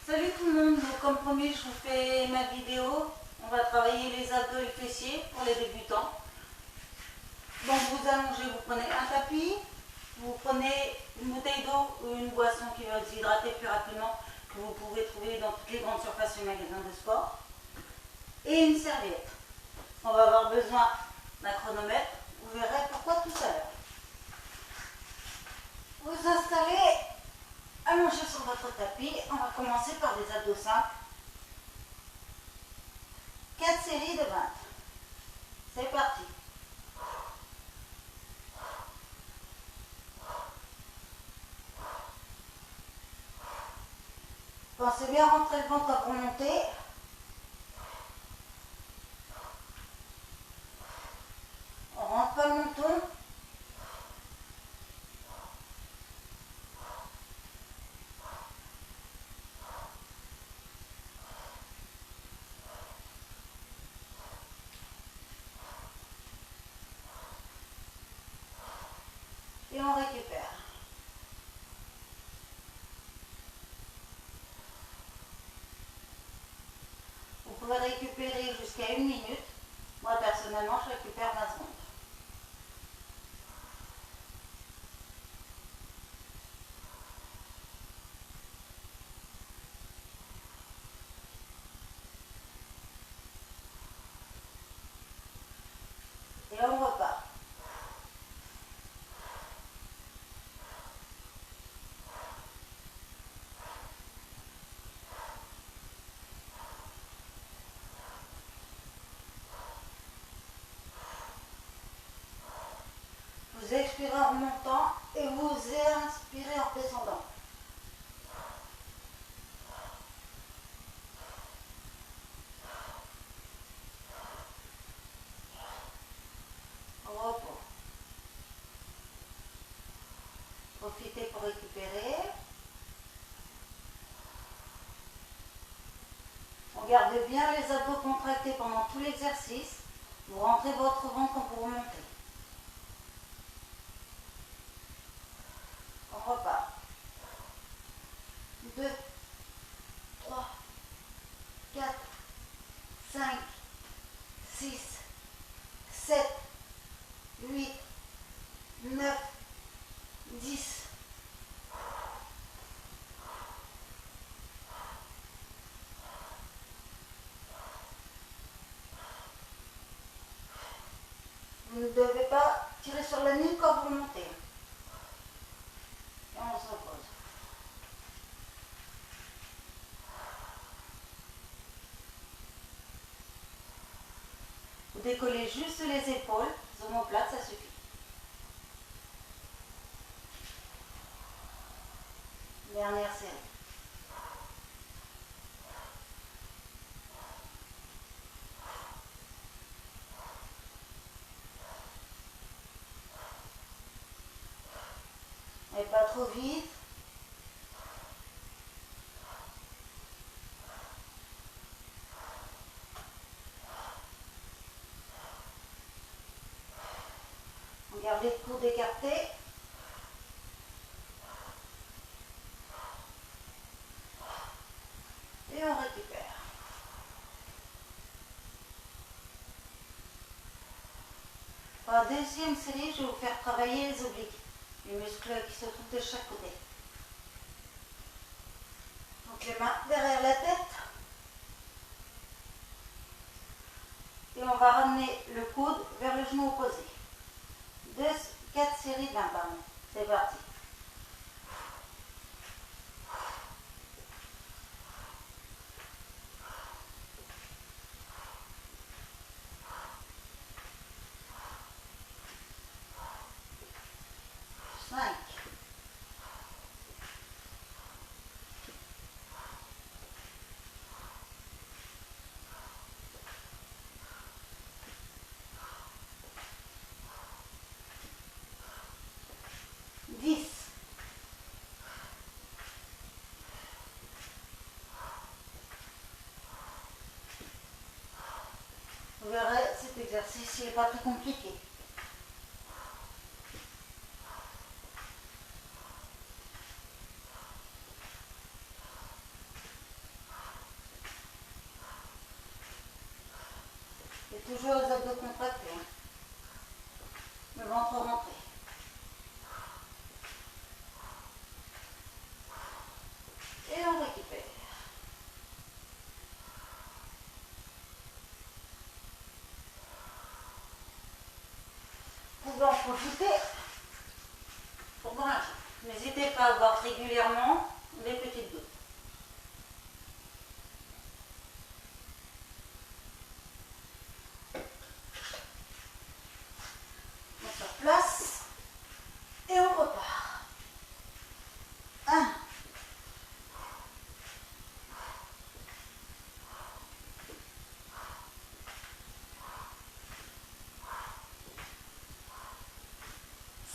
Salut tout le monde, donc comme promis je vous fais ma vidéo. On va travailler les abdos et le fessier pour les débutants. Donc vous allongez, vous prenez un tapis, vous prenez une bouteille d'eau ou une boisson qui va vous hydrater plus rapidement, que vous pouvez trouver dans toutes les grandes surfaces et magasins de sport, et une serviette. On va avoir besoin d'un chronomètre, vous verrez pourquoi tout à l'heure. Vous installez allongé sur votre tapis. On va commencer par des abdos simples. 4 séries de 20. C'est parti. Pensez bien à rentrer le ventre pour monter. On rentre pas le menton. Et on récupère. Vous pouvez récupérer jusqu'à 1 minute. Moi personnellement je récupère 20 secondes. Et on repart. Vous expirez en remontant et vous inspirez en descendant. Au repos. Profitez pour récupérer. On garde bien les abdos contractés pendant tout l'exercice. Vous rentrez votre ventre quand vous remontez. On repart. 2, 3, 4, 5, 6, 7, 8, 9, 10. Vous ne devez pas tirer sur la nuque quand vous montez. Et on se repose. Vous décollez juste les épaules, les omoplates, ça suffit. Dernière série. Mais pas trop vite. Gardez le coude écarté. Et on récupère. Pour la deuxième série, je vais vous faire travailler les obliques, les muscles qui se trouvent de chaque côté. Donc les mains derrière la tête. Et on va ramener le coude vers le genou opposé. 4 séries de 20, pardon. C'est parti. Cinq. 10. Vous verrez, cet exercice n'est pas très compliqué. 11. toujours les abdos contractés. Hein. Le ventre rentré. Et on récupère. Vous pouvez en profiter pour manger. N'hésitez pas à boire régulièrement des petites gouttes. On se replace et on repart. 1.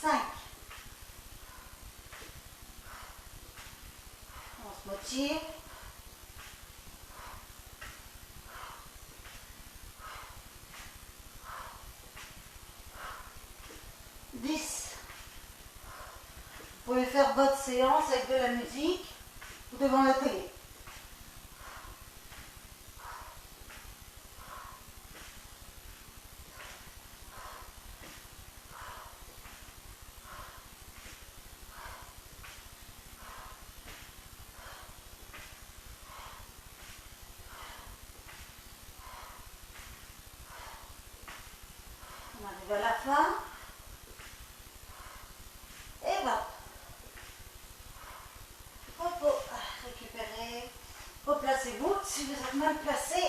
5. On se motive. 10. Vous pouvez faire votre séance avec de la musique ou devant la télé. On arrive à la fin. Et voilà. Repos. Récupérez. Replacez-vous si vous êtes mal placé.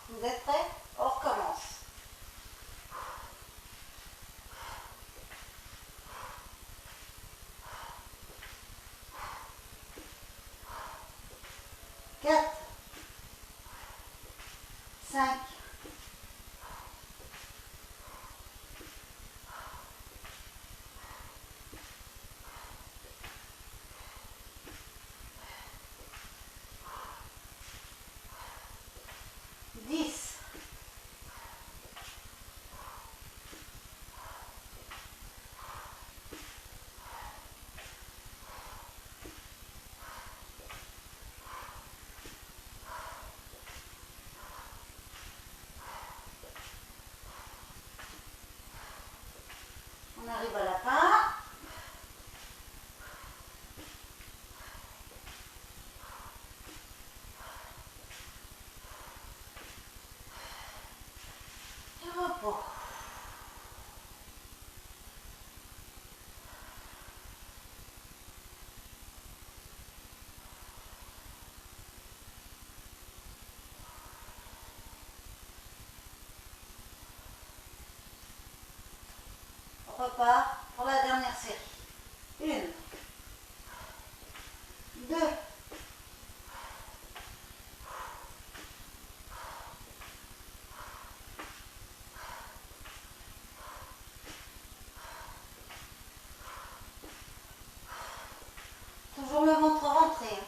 Vous êtes prêts? On recommence. Quatre. 5. 10. On arrive à la fin. Et repos. On repart pour la dernière série. 1. 2. 'Toujours le ventre rentré.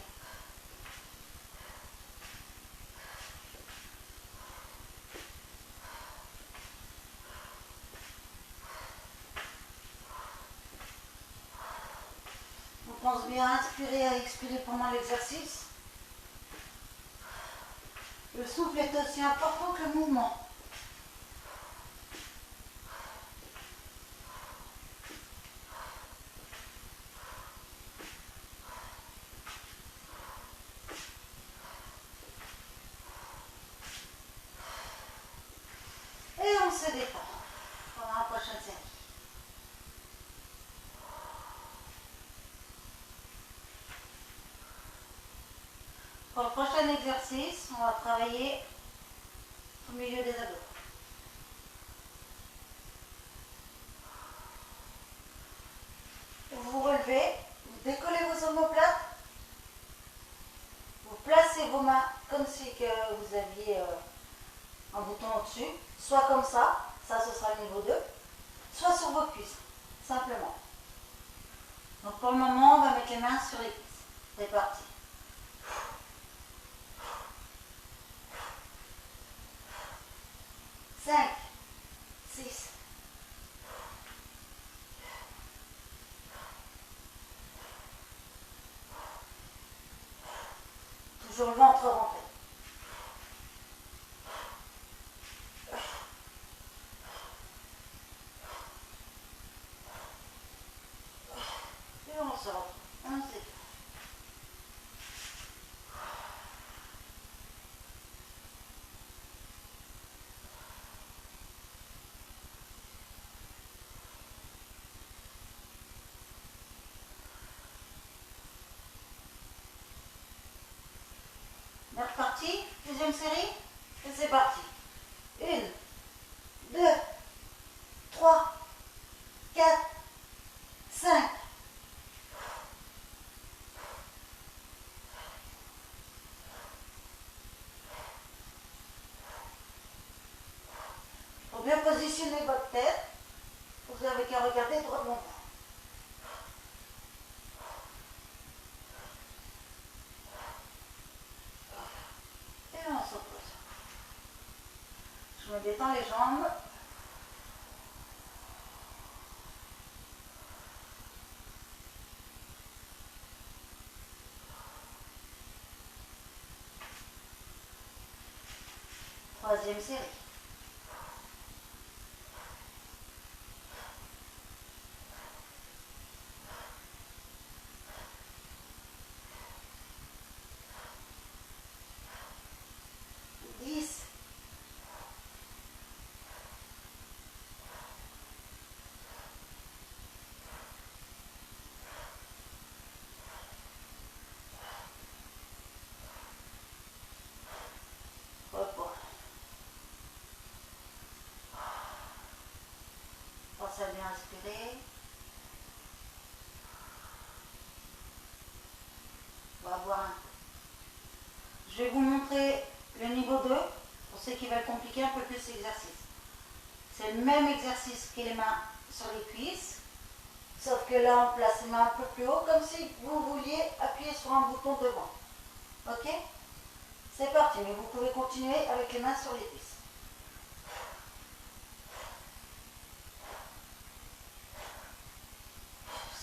On pense bien à inspirer et à expirer pendant l'exercice. Le souffle est aussi important que le mouvement. Et on se détend pendant la prochaine série. Pour le prochain exercice, on va travailler au milieu des abdos. Vous vous relevez, vous décollez vos omoplates, vous placez vos mains comme si que vous aviez un bouton au-dessus, soit comme ça ce sera le niveau 2, soit sur vos cuisses, simplement. Donc pour le moment, on va mettre les mains sur les cuisses. C'est parti. 5, 6, sur le ventre rentré. Et on sort. On s'étire. On est reparti, deuxième série, et c'est parti. 1, 2, 3, 4, 5. Il faut bien positionner votre tête. Vous n'avez qu'à regarder droit devant vous. Et on se repose. Je me détends les jambes. Troisième série. Repos. Pensez à bien respirer. On va voir un peu. Je vais vous montrer le niveau 2 pour ceux qui veulent compliquer un peu plus l'exercice. C'est le même exercice que les mains sur les cuisses, sauf que là on place les mains un peu plus haut, comme si vous vouliez appuyer sur un bouton devant. Ok? C'est parti, mais vous pouvez continuer avec les mains sur les cuisses.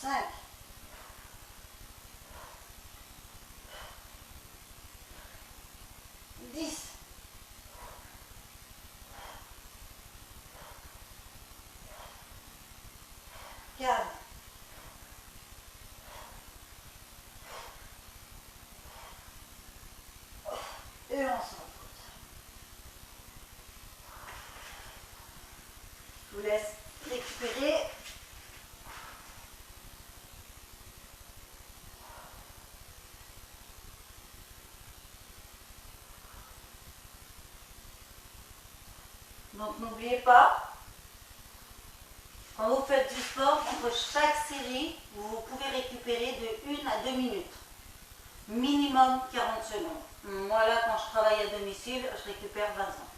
5, 10, 15, et on se repose. Je vous laisse récupérer. Donc n'oubliez pas, quand vous faites du sport, entre chaque série, vous pouvez récupérer de 1 à 2 minutes. Minimum 40 secondes. Moi là, quand je travaille à domicile, je récupère 20 ans.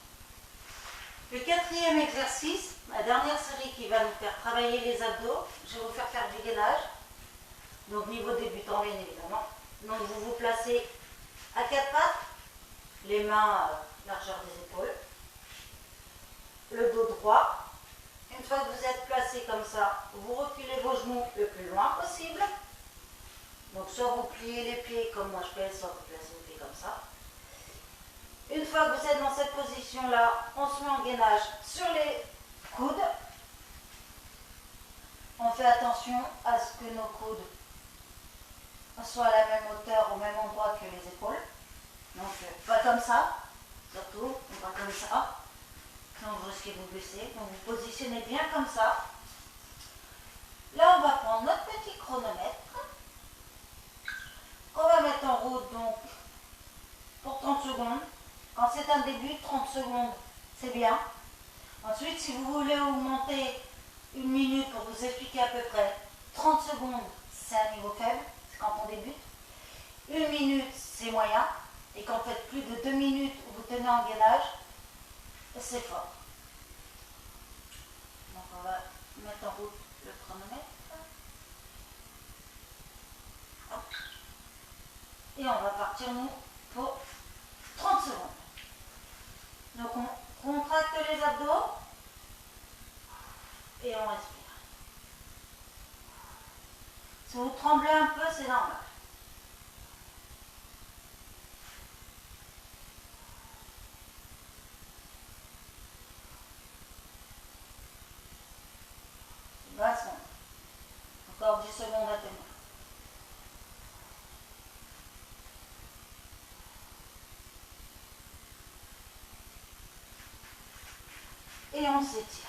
Le quatrième exercice, la dernière série qui va nous faire travailler les abdos, je vais vous faire du gainage. Donc niveau débutant bien évidemment. Donc vous vous placez à quatre pattes, les mains à largeur des épaules, le dos droit. Une fois que vous êtes placé comme ça, vous reculez vos genoux le plus loin possible. Donc soit vous pliez les pieds comme moi je fais, soit vous placez vos pieds comme ça. Une fois que vous êtes dans cette position-là, on se met en gainage sur les coudes. On fait attention à ce que nos coudes soient à la même hauteur, au même endroit que les épaules. Donc pas comme ça, surtout, pas comme ça. Sinon vous risquez de vous blesser. Donc vous positionnez bien comme ça. Là on va prendre notre petit chronomètre. On va mettre en route donc pour 30 secondes. Quand c'est un début, 30 secondes, c'est bien. Ensuite, si vous voulez augmenter 1 minute pour vous expliquer à peu près, 30 secondes, c'est un niveau faible, c'est quand on débute. 1 minute, c'est moyen. Et quand vous faites plus de 2 minutes où vous tenez en gainage, c'est fort. Donc on va mettre en route le chronomètre. Hop. Et on va partir nous pour 30 secondes. Donc on contracte les abdos et on respire. Si vous tremblez un peu, c'est normal. et on s'étire.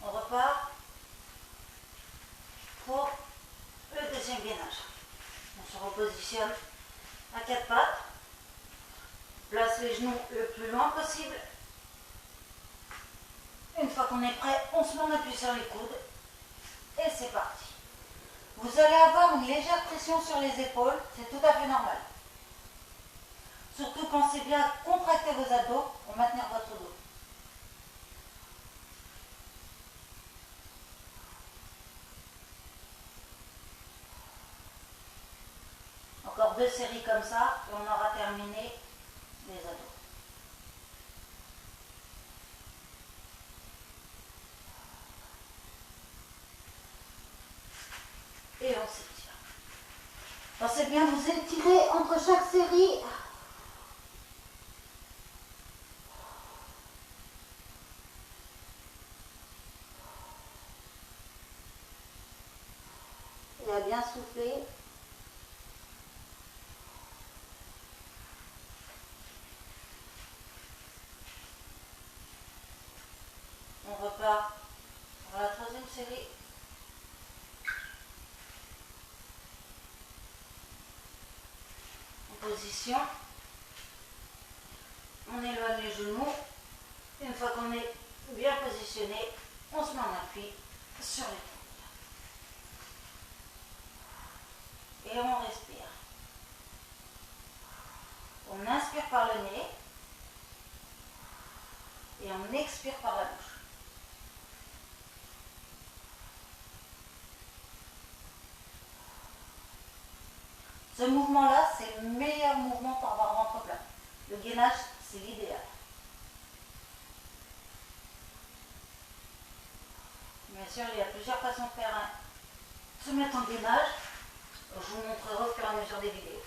On repart pour le deuxième gainage. On se repositionne à quatre pattes, place les genoux le plus loin possible. Une fois qu'on est prêt, on se met en appui sur les coudes et c'est parti. Vous allez avoir une légère pression sur les épaules, c'est tout à fait normal. Surtout pensez bien à contracter vos abdos pour maintenir votre dos. Encore 2 séries comme ça et on aura terminé les abdos. Et on s'étire. Pensez bien vous étirer entre chaque série. Et à bien souffler. On repart pour la troisième série. En position. On éloigne les genoux. Une fois qu'on est bien positionné, on se met en appui sur les coudes. Et on respire. On inspire par le nez. Et on expire par la bouche. Ce mouvement-là, c'est le meilleur mouvement pour avoir le ventre plein. Le gainage, c'est l'idéal. Bien sûr, il y a plusieurs façons de faire se mettre en gainage. Je vous montrerai au fur et à mesure des vidéos.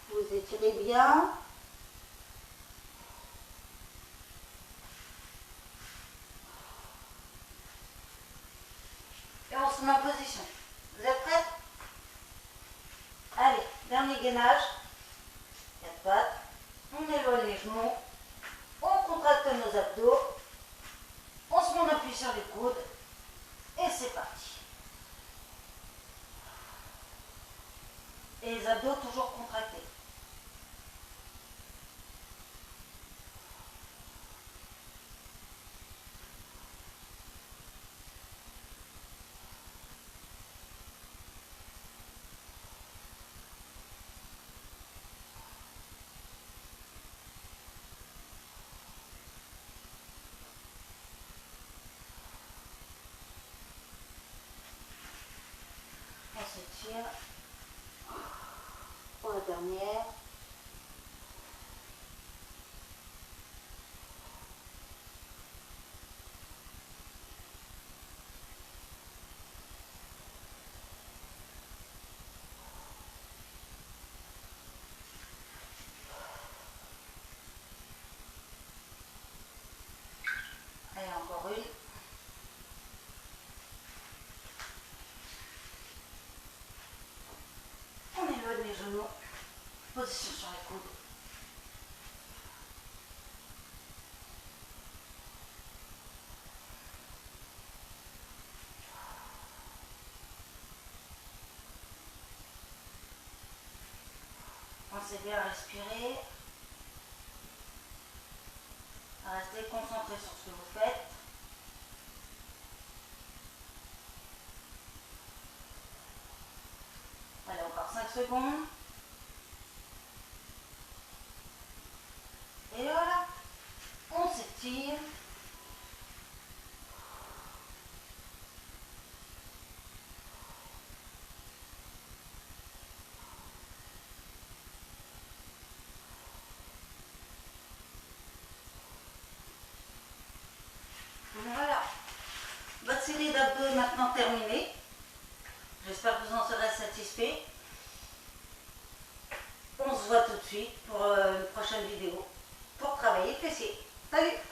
Vous étirez bien. Et on se met en position. Vous êtes prêts? Allez, dernier gainage. 4 pattes. On éloigne les genoux. On contracte nos abdos. On se met en appui sur les coudes. Et c'est parti. Et les abdos toujours contractés. On s'étire pour la dernière. Allez, encore une. On éloigne les genoux. Position sur les coudes. Pensez bien à respirer. À rester concentré sur ce que vous faites. Allez, encore 5 secondes. Et voilà. On s'étire. Voilà. Votre série d'abdos est maintenant terminée. J'espère que vous en serez satisfait. suite pour une prochaine vidéo pour travailler le fessier. Salut!